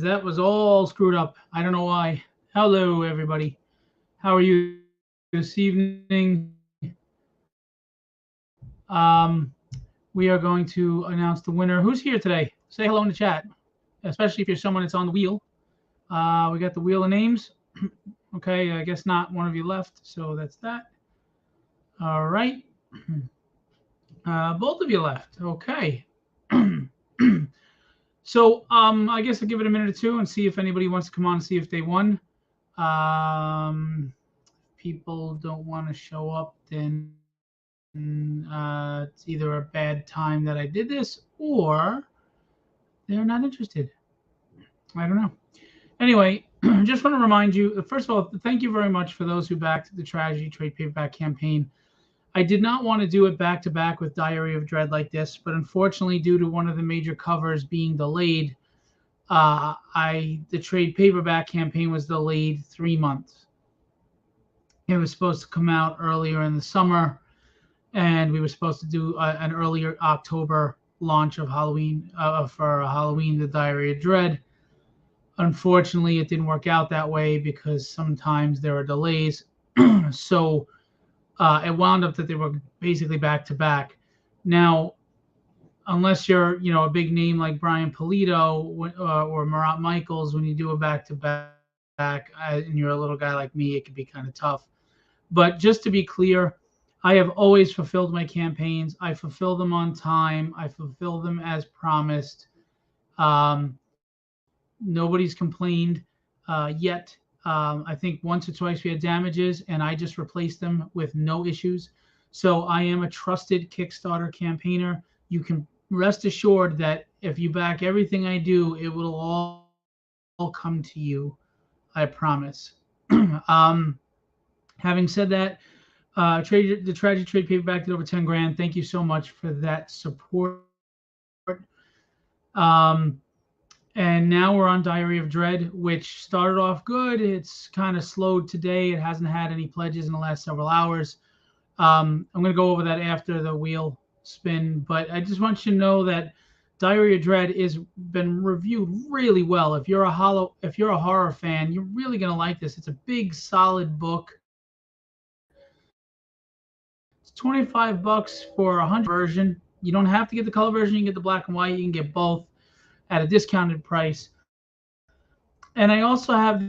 That was all screwed up. I don't know why. Hello, everybody. How are you this evening? We are going to announce the winner. Who's here today? Say hello in the chat, especially if you're someone that's on the wheel. We got the wheel of names. Okay, I guess not one of you left, so that's that. All right. Both of you left. Okay. So I guess I'll give it a minute or two and see if anybody wants to come on and see if they won. People don't want to show up, then it's either a bad time that I did this or they're not interested. I don't know. Anyway, just want to remind you, first of all, thank you very much for those who backed the Tragedy trade paperback campaign. I did not want to do it back to back with Diary of Dread like this, but unfortunately, due to one of the major covers being delayed, the trade paperback campaign was delayed 3 months. It was supposed to come out earlier in the summer, and we were supposed to do an earlier October launch of Halloween for Halloween, the Diary of Dread. Unfortunately, it didn't work out that way because sometimes there are delays. So it wound up that they were basically back to back. Now, unless you're, a big name like Brian Polito or Marat Michaels, when you do a back to back and you're a little guy like me, it can be kind of tough. But just to be clear, I have always fulfilled my campaigns. I fulfill them on time. I fulfill them as promised. Nobody's complained yet. I think once or twice we had damages, and I just replaced them with no issues. So I am a trusted Kickstarter campaigner. You can rest assured that if you back everything I do, it will all come to you. I promise. Having said that, the Tragedy trade paperback did over 10 grand. Thank you so much for that support. And now we're on Diary of Dread, which started off good. It's kind of slowed today. It hasn't had any pledges in the last several hours. I'm going to go over that after the wheel spin, but I just want you to know that Diary of Dread has been reviewed really well. If you're a horror fan, you're really going to like this. It's a big, solid book. It's $25 for a 100 version. You don't have to get the color version. You can get the black and white. You can get both at a discounted price. And I also have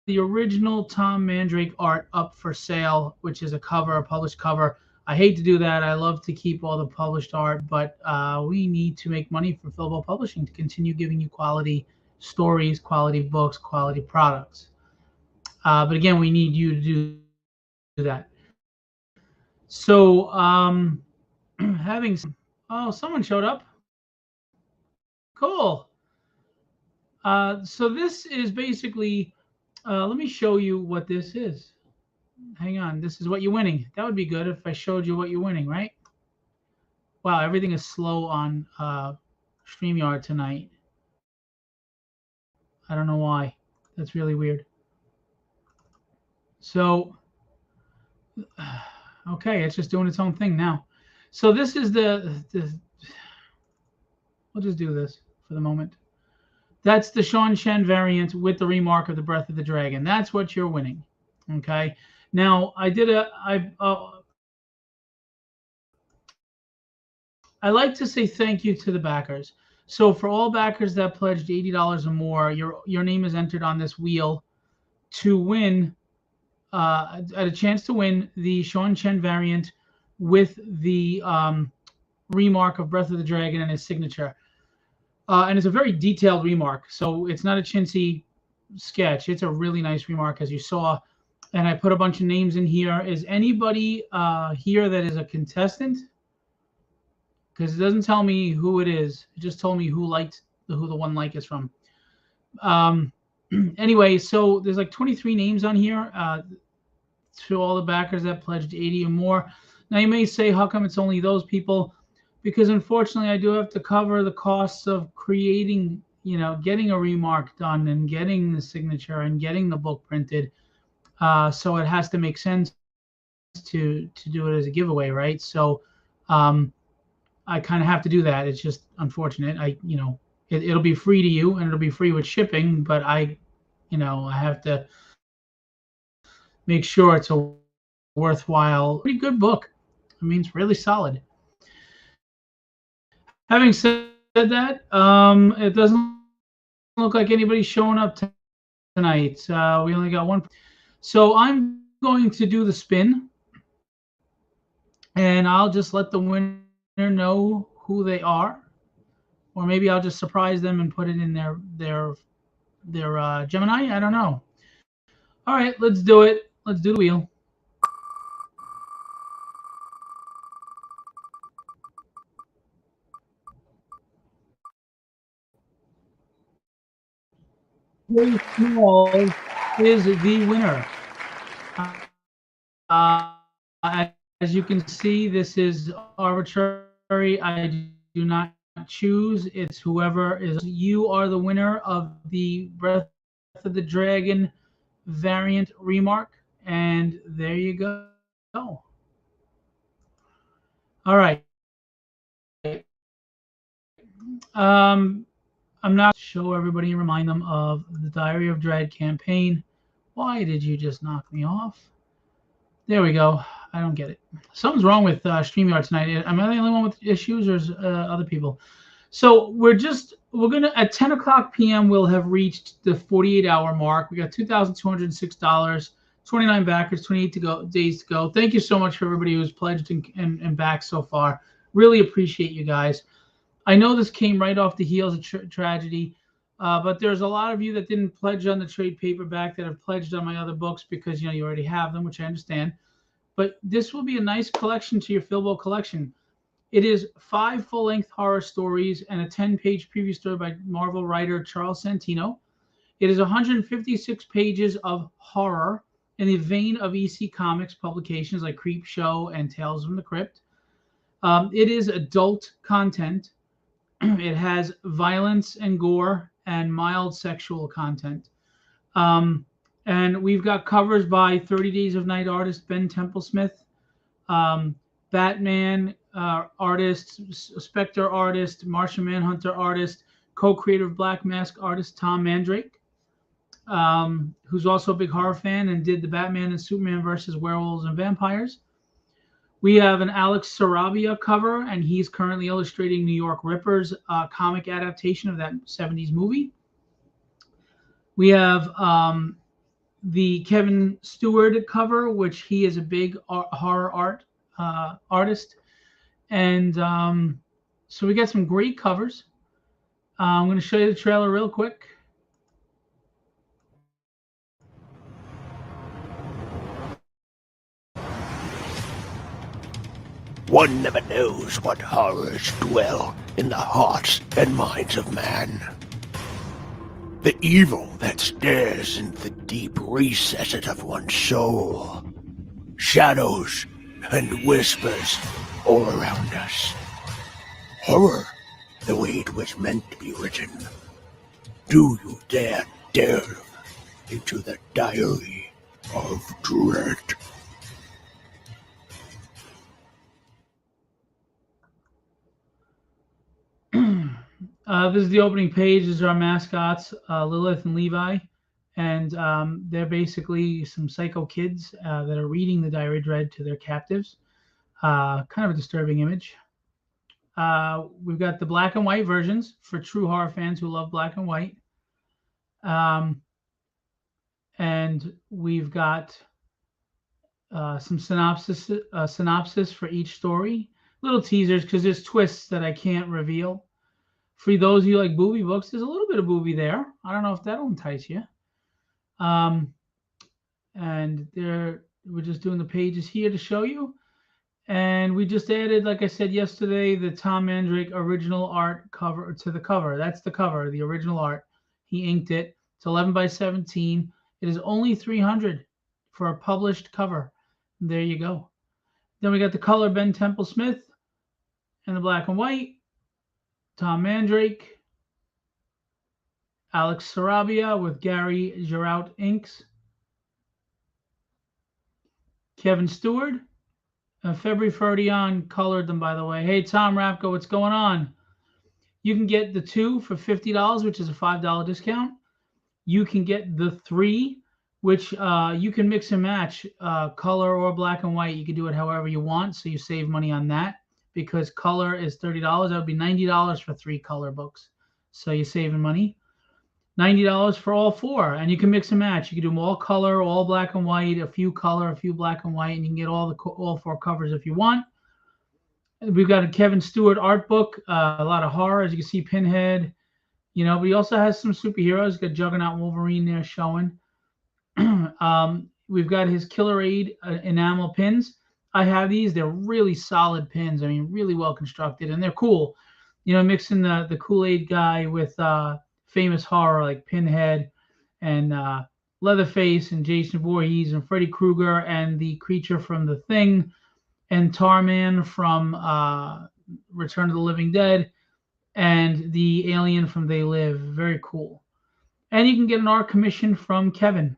the original Tom Mandrake art up for sale, which is a published cover. I hate to do that. I love to keep all the published art, but we need to make money for Filbo Publishing to continue giving you quality stories, quality books, quality products. But again, we need you to do that. So someone showed up. Cool. So this is basically, let me show you what this is. Hang on. This is what you're winning. That would be good if I showed you what you're winning, right? Wow, everything is slow on StreamYard tonight. I don't know why. That's really weird. So, okay, it's just doing its own thing now. So this is the we'll just do this for the moment. That's the Sean Chen variant with the remark of the Breath of the Dragon. That's what you're winning. Okay. Now I like to say thank you to the backers. So for all backers that pledged $80 or more, your name is entered on this wheel to win, at a chance to win the Sean Chen variant with the remark of Breath of the Dragon and his signature. And it's a very detailed remark, so it's not a chintzy sketch. It's a really nice remark, as you saw. And I put a bunch of names in here. Is anybody here that is a contestant? Because it doesn't tell me who it is. It just told me who the one like is from. Anyway, so there's like 23 names on here to all the backers that pledged 80 or more. Now you may say, how come it's only those people? Because unfortunately, I do have to cover the costs of creating, getting a remark done and getting the signature and getting the book printed. So it has to make sense to do it as a giveaway, right? So I kind of have to do that. It's just unfortunate. It'll be free to you and it'll be free with shipping, but I have to make sure it's a worthwhile, pretty good book. I mean, it's really solid. Having said that, it doesn't look like anybody's showing up tonight. We only got one. So I'm going to do the spin, and I'll just let the winner know who they are, or maybe I'll just surprise them and put it in their Gemini. I don't know. All right, let's do it. Let's do the wheel. Very Small is the winner. Uh, as you can see, this is arbitrary. I do not choose. It's whoever is. You are the winner of the Breath of the Dragon variant Remark, and there you go. All right. I'm not show everybody and remind them of the Diary of Dread campaign. Why did you just knock me off? There we go. I don't get it. Something's wrong with StreamYard tonight. Am I the only one with issues, or is other people? So we're gonna at 10 o'clock p.m. we'll have reached the 48-hour mark. We got $2,206, 29 backers, 28 days to go. Thank you so much for everybody who's pledged and backed so far. Really appreciate you guys. I know this came right off the heels of Tragedy, but there's a lot of you that didn't pledge on the trade paperback that have pledged on my other books because you already have them, which I understand. But this will be a nice collection to your Philbo collection. It is 5 full-length horror stories and a 10-page preview story by Marvel writer Charles Santino. It is 156 pages of horror in the vein of EC Comics publications like Creepshow and Tales from the Crypt. It is adult content. It has violence and gore and mild sexual content. And we've got covers by 30 Days of Night artist Ben Templesmith, Batman artist, Spectre artist, Martian Manhunter artist, co-creator of Black Mask artist Tom Mandrake, who's also a big horror fan and did the Batman and Superman versus Werewolves and Vampires. We have an Alex Sarabia cover, and he's currently illustrating New York Ripper's comic adaptation of that 70s movie. We have the Kevin Stewart cover, which he is a big horror artist. And so we got some great covers. I'm going to show you the trailer real quick. One never knows what horrors dwell in the hearts and minds of man. The evil that stares into the deep recesses of one's soul. Shadows and whispers all around us. Horror, the way it was meant to be written. Do you dare delve into the diary of dread? This is the opening page. These are our mascots, Lilith and Levi. And they're basically some psycho kids that are reading the Diary of Dread to their captives. Kind of a disturbing image. We've got the black and white versions for true horror fans who love black and white. And we've got some synopsis for each story. Little teasers because there's twists that I can't reveal. For those of you like booby books, there's a little bit of booby there. I don't know if that'll entice you. And we're just doing the pages here to show you. And we just added, like I said yesterday, the Tom Mandrake original art cover to the cover. That's the cover, the original art. He inked it. It's 11 by 17. It is only $300 for a published cover. There you go. Then we got the color Ben Templesmith and the black and white. Tom Mandrake, Alex Sarabia with Gary Giraud inks, Kevin Stewart, and February Ferdion colored them, by the way. Hey, Tom Rapko, what's going on? You can get the 2 for $50, which is a $5 discount. You can get the 3, which you can mix and match color or black and white. You can do it however you want, so you save money on that, because color is $30. That would be $90 for 3 color books. So you're saving money. $90 for all 4, and you can mix and match. You can do them all color, all black and white, a few color, a few black and white, and you can get all 4 covers if you want. We've got a Kevin Stewart art book, a lot of horror, as you can see, Pinhead, but he also has some superheroes. Got Juggernaut, Wolverine there showing. We've got his Killer Aid enamel pins. I have these. They're really solid pins. I mean, really well constructed, and they're cool. Mixing the Kool-Aid guy with famous horror like Pinhead and Leatherface and Jason Voorhees and Freddy Krueger and the creature from The Thing and Tarman from Return of the Living Dead and the alien from They Live. Very cool. And you can get an art commission from Kevin.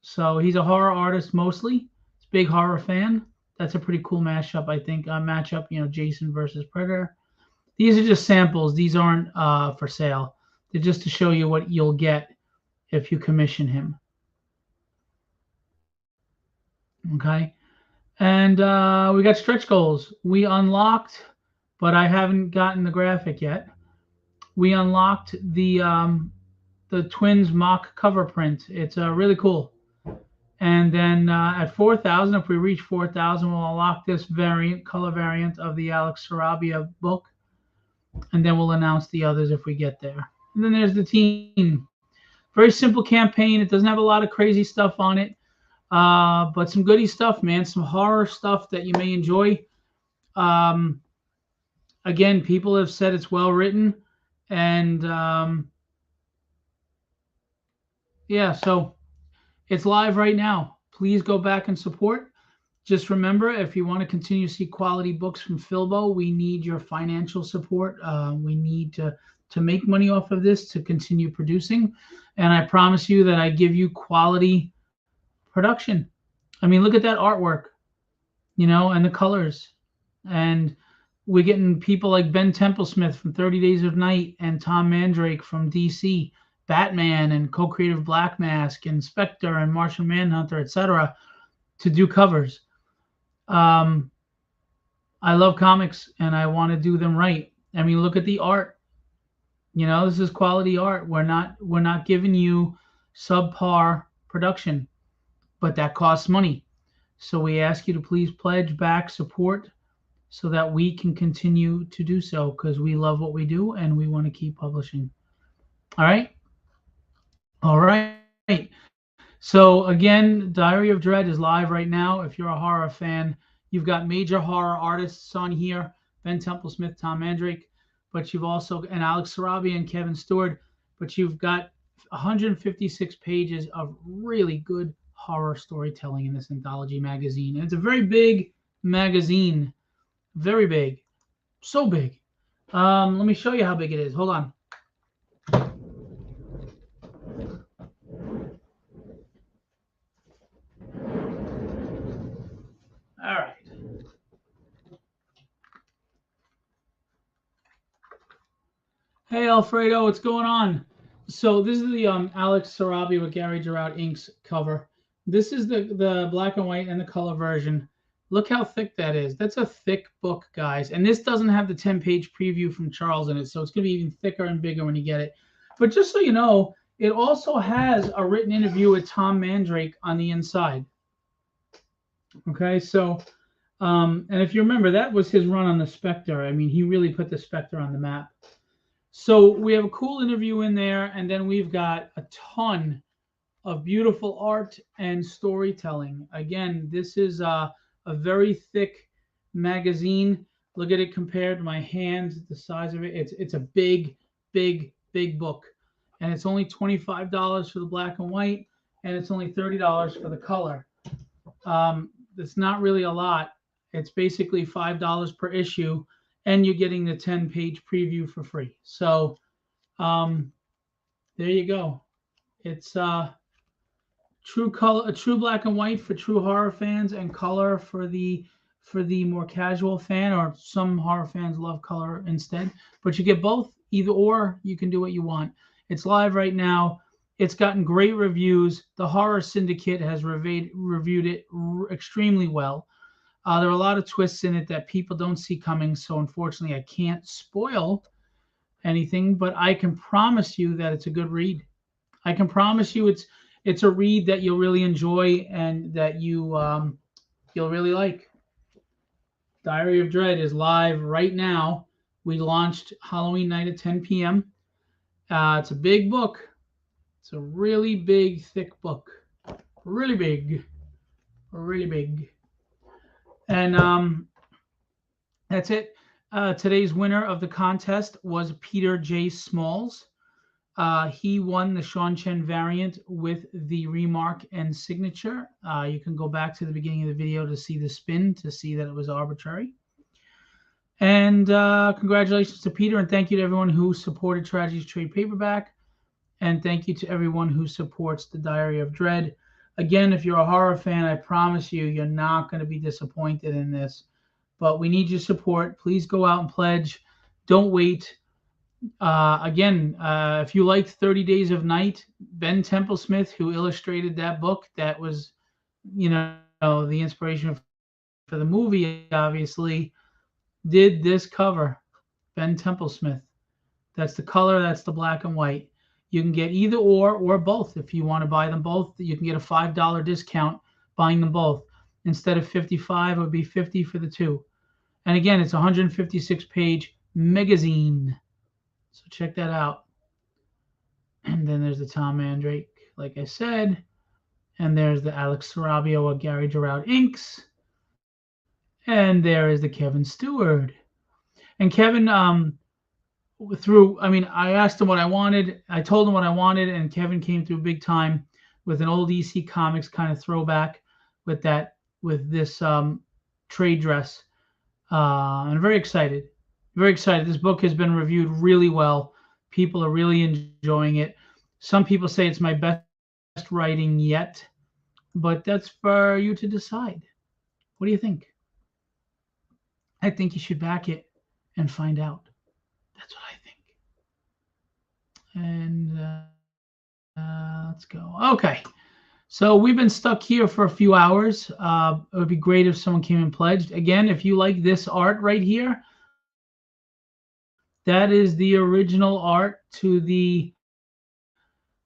So he's a horror artist mostly. He's a big horror fan. That's a pretty cool mashup, I think. Jason versus Predator. These are just samples. These aren't for sale. They're just to show you what you'll get if you commission him. Okay. And we got stretch goals. We unlocked, but I haven't gotten the graphic yet. We unlocked the Twins mock cover print. It's really cool. And then at 4,000, if we reach 4,000, we'll unlock this color variant of the Alex Sarabia book. And then we'll announce the others if we get there. And then there's the team. Very simple campaign. It doesn't have a lot of crazy stuff on it. But some goody stuff, man. Some horror stuff that you may enjoy. Again, people have said it's well written. And yeah, so it's live right now. Please go back and support. Just remember, if you want to continue to see quality books from Filbo, we need your financial support. We need to make money off of this to continue producing. And I promise you that I give you quality production. I mean, look at that artwork, and the colors. And we're getting people like Ben Templesmith from 30 Days of Night and Tom Mandrake from DC, Batman and co-creative Black Mask and Spectre and Martian Manhunter, etc., to do covers. I love comics and I want to do them right. I mean, look at the art. This is quality art. We're not giving you subpar production, but that costs money. So we ask you to please pledge back support so that we can continue to do so, because we love what we do and we want to keep publishing. All right. So again, Diary of Dread is live right now. If you're a horror fan, you've got major horror artists on here: Ben Templesmith, Tom Mandrake, but you've also, and Alex Sarabia and Kevin Stewart, but you've got 156 pages of really good horror storytelling in this anthology magazine. And it's a very big magazine, very big, so big. Let me show you how big it is. Hold on. All right. Hey, Alfredo, what's going on? So this is the Alex Sarabia with Gary Gerard Inks cover. This is the black and white and the color version. Look how thick that is. That's a thick book, guys. And this doesn't have the 10-page preview from Charles in it, so it's going to be even thicker and bigger when you get it. But just so you know, it also has a written interview with Tom Mandrake on the inside. Okay, so, and if you remember, that was his run on the Spectre. I mean, he really put the Spectre on the map. So we have a cool interview in there, and then we've got a ton of beautiful art and storytelling. Again, this is a very thick magazine. Look at it compared to my hands, the size of it. It's a big, big, big book. And it's only $25 for the black and white, and it's only $30 for the color. It's not really a lot. It's basically $5 per issue, and you're getting the 10-page preview for free. So there you go. It's true color, a true black and white for true horror fans, and color for the more casual fan, or some horror fans love color instead. But you get both Either or, you can do what you want. It's live right now. It's gotten great reviews. The Horror Syndicate has reviewed it extremely well. There are a lot of twists in it that people don't see coming, so unfortunately, I can't spoil anything. But I can promise you that it's a good read. I can promise you it's a read that you'll really enjoy and that you'll really like. Diary of Dread is live right now. We launched Halloween night at 10 p.m. It's a big book. It's a really big, thick book. Really big. Really big. And that's it. Today's winner of the contest was Peter J. Smalls. He won the Sean Chen variant with the Remark and signature. You can go back to the beginning of the video to see the spin, to see that it was arbitrary. And congratulations to Peter, and thank you to everyone who supported Tragedy's trade paperback. And thank you to everyone who supports the Diary of Dread. Again, if you're a horror fan, I promise you, you're not going to be disappointed in this. But we need your support. Please go out and pledge. Don't wait. Again, if you liked 30 Days of Night, Ben Templesmith, who illustrated that book, that was, the inspiration for the movie, obviously, did this cover. Ben Templesmith. That's the color. That's the black and white. You can get either or both. If you want to buy them both, you can get a $5 discount buying them both. Instead of $55, it would be $50 for the two. And again, it's a 156-page magazine. So check that out. And then there's the Tom Mandrake, like I said. And there's the Alex Sarabia or Gary Gerard inks. And there is the Kevin Stewart. And Kevin, I asked him what I wanted. I told him what I wanted, and Kevin came through big time with an old EC Comics kind of throwback with this trade dress. I'm very excited. Very excited. This book has been reviewed really well. People are really enjoying it. Some people say it's my best writing yet, but that's for you to decide. What do you think? I think you should back it and find out. That's what I think. And let's go. Okay. So we've been stuck here for a few hours. It would be great if someone came and pledged. Again, if you like this art right here, that is the original art to the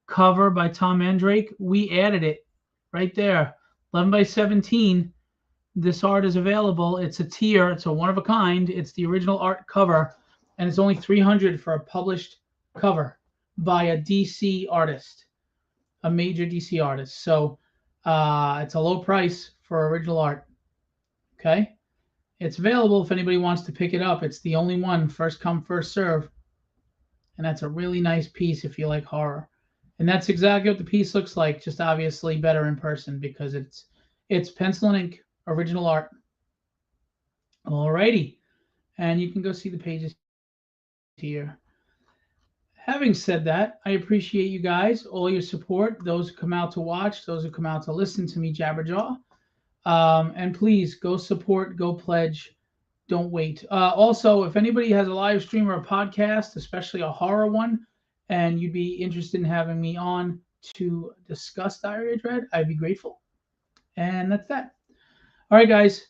cover by Tom Mandrake. We added it right there. 11 by 17. This art is available. It's a tier. It's a one of a kind. It's the original art cover, and it's only $300 for a published cover by a DC artist, a major DC artist. So it's a low price for original art. Okay, it's available if anybody wants to pick it up. It's the only one, first come, first serve, and that's a really nice piece if you like horror. And that's exactly what the piece looks like, just obviously better in person because it's pencil and ink. Original art. Alrighty. And you can go see the pages here. Having said that, I appreciate you guys, all your support, those who come out to watch, those who come out to listen to me jabberjaw. And please go support, go pledge. Don't wait. Also, if anybody has a live stream or a podcast, especially a horror one, and you'd be interested in having me on to discuss Diary of Dread, I'd be grateful. And that's that. All right, guys.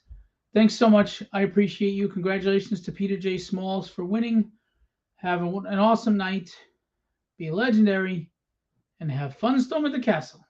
Thanks so much. I appreciate you. Congratulations to Peter J. Smalls for winning. Have an awesome night. Be legendary. And have fun storming the castle.